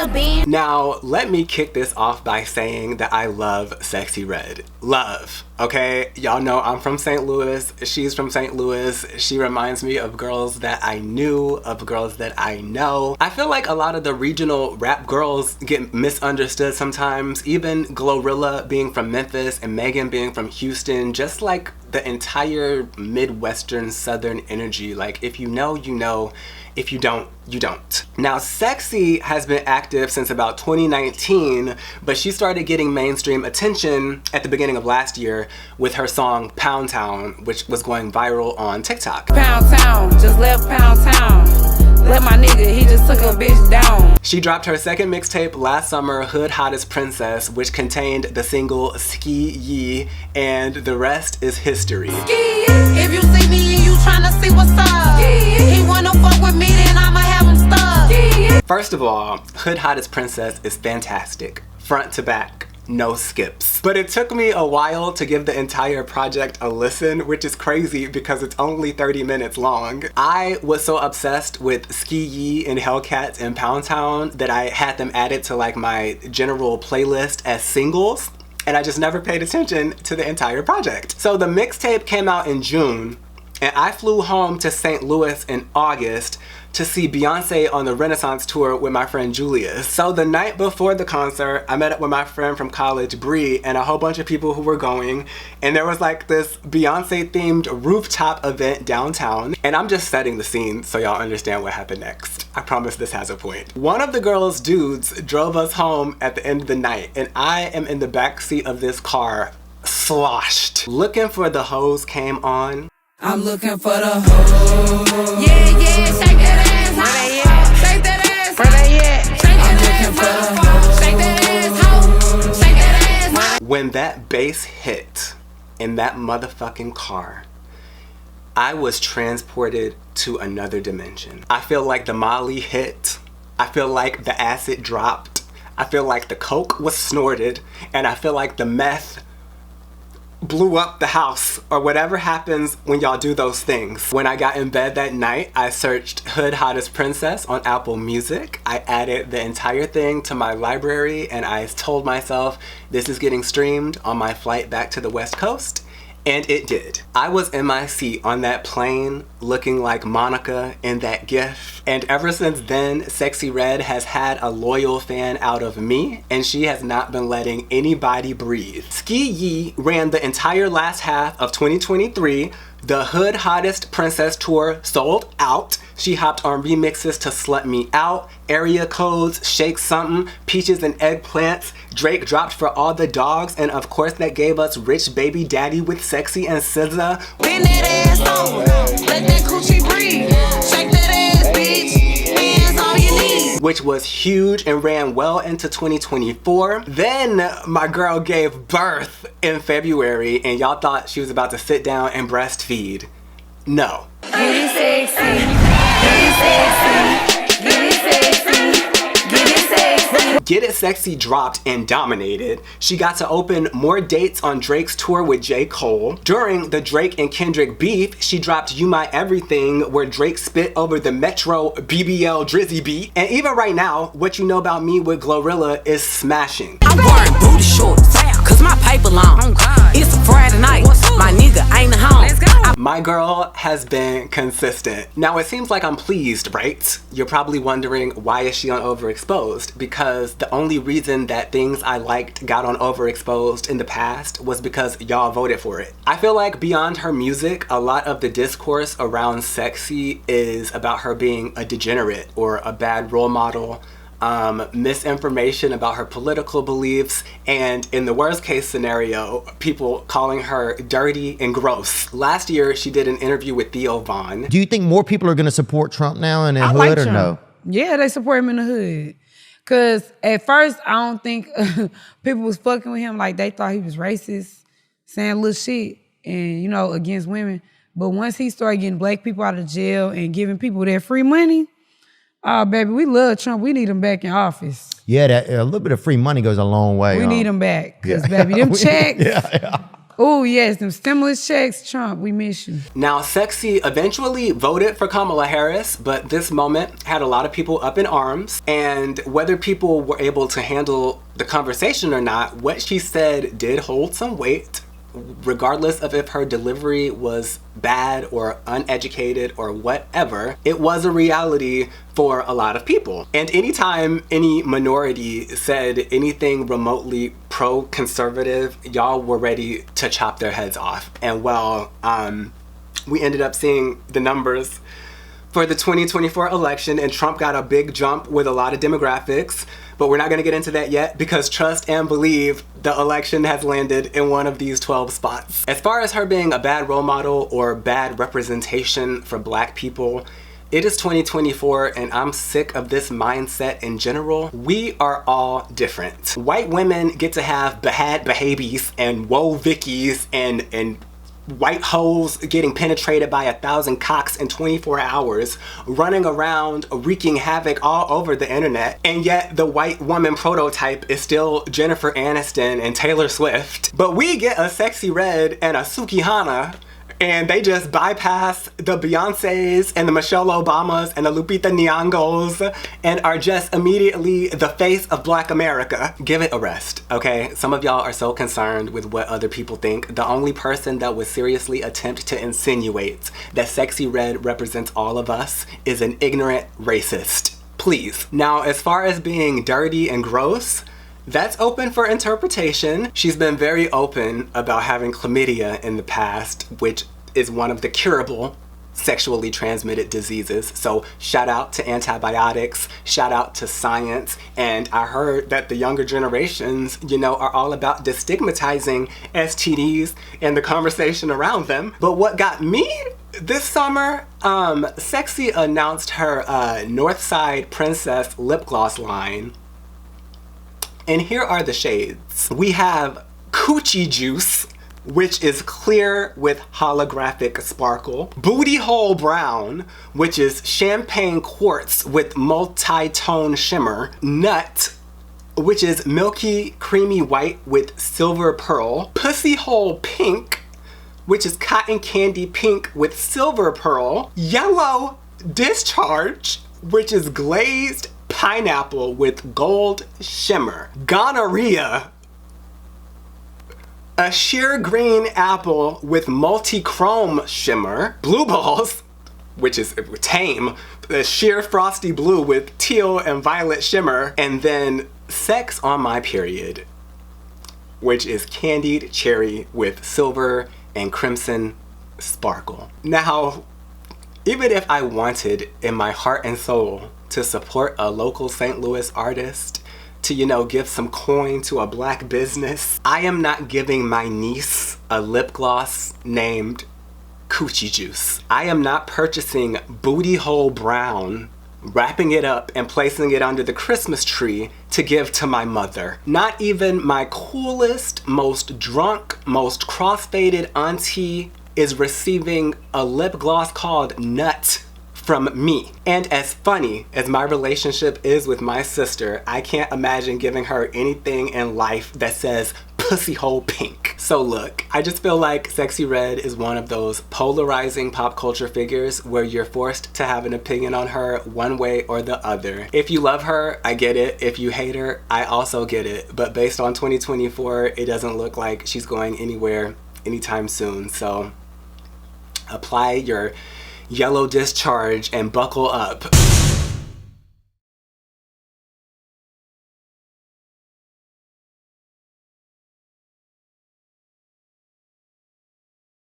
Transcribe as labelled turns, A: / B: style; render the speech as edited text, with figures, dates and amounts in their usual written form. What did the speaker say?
A: a bean.
B: Now, let me kick this off by saying that I love SEXYY RED. Love, okay? Y'all know I'm from St. Louis. She's from St. Louis. She reminds me of girls that I knew, of girls that I know. I feel like a lot of the regional rap girls get misunderstood sometimes. Even Glorilla being from Memphis and Megan being from Houston, just like the entire Midwestern Southern energy. Like, if you know, you know. If you don't, you don't. Now, SEXYY has been active since about 2019, but she started getting mainstream attention at the beginning of last year with her song Pound Town, which was going viral on TikTok.
C: Pound Town, just left Pound Town. Let my nigga, he just took a bitch down.
B: She dropped her second mixtape last summer, Hood Hottest Princess, which contained the single SEXYY, and the rest is history.
C: If you see me and you tryna see what's up, he wanna fuck with me, then I'ma have him stuck.
B: First of all, Hood Hottest Princess is fantastic, front to back. No skips. But it took me a while to give the entire project a listen, which is crazy because it's only 30 minutes long. I was so obsessed with SEXYY and Hellcats and Pound Town that I had them added to like my general playlist as singles, and I just never paid attention to the entire project. So the mixtape came out in June, and I flew home to St. Louis in August to see Beyonce on the Renaissance tour with my friend Julius. So the night before the concert, I met up with my friend from college, Bree, and a whole bunch of people who were going, and there was like this Beyonce-themed rooftop event downtown, and I'm just setting the scene so y'all understand what happened next. I promise this has a point. One of the girls' dudes drove us home at the end of the night, and I am in the backseat of this car, sloshed. Looking for the Hoes came on.
C: I'm looking for the hoe. Yeah, shake that ass. Where they at? Shake that ass. Where they at? Shake that ass. Shake that ass, hoe. Shake that ass.
B: When that bass hit in that motherfucking car, I was transported to another dimension. I feel like the Molly hit. I feel like the acid dropped. I feel like the coke was snorted. And I feel like the meth blew up the house, or whatever happens when y'all do those things. When I got in bed that night, I searched Hood Hottest Princess on Apple Music. I added the entire thing to my library, and I told myself this is getting streamed on my flight back to the West Coast. And it did. I was in my seat on that plane looking like Monica in that GIF. And ever since then, SEXYY RED has had a loyal fan out of me, and she has not been letting anybody breathe. SEXYY ran the entire last half of 2023. The Hood Hottest Princess tour sold out. She hopped on remixes to Slut Me Out, Area Codes, Shake Something, Peaches and Eggplants. Drake dropped For All the Dogs, and of course that gave us Rich Baby Daddy with Sexy and SZA.
C: Bend that ass over, let that coochie breathe. Shake that ass, bitch, hands on your knees.
B: Which was huge and ran well into 2024. Then my girl gave birth in February, and y'all thought she was about to sit down and breastfeed. No.
C: Get it sexy, get it sexy, get it sexy, get it sexy.
B: Get It Sexy dropped and dominated. She got to open more dates on Drake's tour with J. Cole. During the Drake and Kendrick beef, she dropped You My Everything, where Drake spit over the Metro BBL Drizzy beat. And even right now, What You Know About Me with Glorilla is smashing.
D: I'm wearing booty shorts, cause my paper long. It's a Friday night, my nigga ain't home. Let's go.
B: My girl has been consistent. Now it seems like I'm pleased, right? You're probably wondering, why is she on Overexposed? Because the only reason that things I liked got on Overexposed in the past was because y'all voted for it. I feel like beyond her music, a lot of the discourse around SEXYY is about her being a degenerate or a bad role model, misinformation about her political beliefs, and in the worst case scenario, people calling her dirty and gross. Last year, she did an interview with Theo Von.
E: Do you think more people are going to support Trump now in the hood
F: like
E: or
F: Trump.
E: no?
F: Yeah, they support him in the hood. Cause at first, I don't think people was fucking with him, like they thought he was racist, saying little shit, and you know, against women. But once he started getting black people out of jail and giving people their free money, oh, baby, we love Trump. We need him back in office.
E: Yeah, that a little bit of free money goes a long way.
F: We need him back. Because, baby, them checks. Oh, yes, them stimulus checks, Trump, we miss you.
B: Now, SEXYY eventually voted for Kamala Harris, but this moment had a lot of people up in arms. And whether people were able to handle the conversation or not, what she said did hold some weight, regardless of if her delivery was bad or uneducated or whatever. It was a reality for a lot of people. And anytime any minority said anything remotely pro-conservative, y'all were ready to chop their heads off. And well, we ended up seeing the numbers for the 2024 election, and Trump got a big jump with a lot of demographics, but we're not gonna get into that yet because trust and believe the election has landed in one of these 12 spots. As far as her being a bad role model or bad representation for Black people, it is 2024 and I'm sick of this mindset in general. We are all different. White women get to have bad babies and whoa vickies and white hoes getting penetrated by 1,000 cocks in 24 hours, running around wreaking havoc all over the internet, and yet the white woman prototype is still Jennifer Aniston and Taylor Swift. But we get a SEXYY Red and a Sukihana, and they just bypass the Beyoncés and the Michelle Obamas and the Lupita Nyong'os and are just immediately the face of Black America. Give it a rest, okay? Some of y'all are so concerned with what other people think. The only person that would seriously attempt to insinuate that SEXYY Red represents all of us is an ignorant racist. Please. Now, as far as being dirty and gross, that's open for interpretation. She's been very open about having chlamydia in the past, which is one of the curable sexually transmitted diseases. So shout out to antibiotics, shout out to science. And I heard that the younger generations, you know, are all about destigmatizing STDs and the conversation around them. But what got me this summer, SEXYY announced her Northside Princess lip gloss line. And here are the shades. We have Coochie Juice, which is clear with holographic sparkle. Booty Hole Brown, which is champagne quartz with multi-tone shimmer. Nut, which is milky, creamy white with silver pearl. Pussy Hole Pink, which is cotton candy pink with silver pearl. Yellow Discharge, which is glazed pineapple with gold shimmer. Gonorrhea, a sheer green apple with multi-chrome shimmer. Blue Balls, which is tame, a sheer frosty blue with teal and violet shimmer. And then Sex on My Period, which is candied cherry with silver and crimson sparkle. Now, even if I wanted in my heart and soul to support a local St. Louis artist, to, you know, give some coin to a Black business, I am not giving my niece a lip gloss named Coochie Juice. I am not purchasing Booty Hole Brown, wrapping it up and placing it under the Christmas tree to give to my mother. Not even my coolest, most drunk, most crossfaded auntie is receiving a lip gloss called Nut from me. And as funny as my relationship is with my sister, I can't imagine giving her anything in life that says Pussy Hole Pink. So look, I just feel like SEXYY Red is one of those polarizing pop culture figures where you're forced to have an opinion on her one way or the other. If you love her, I get it. If you hate her, I also get it. But based on 2024, it doesn't look like she's going anywhere anytime soon. So apply your yellow discharge and buckle up.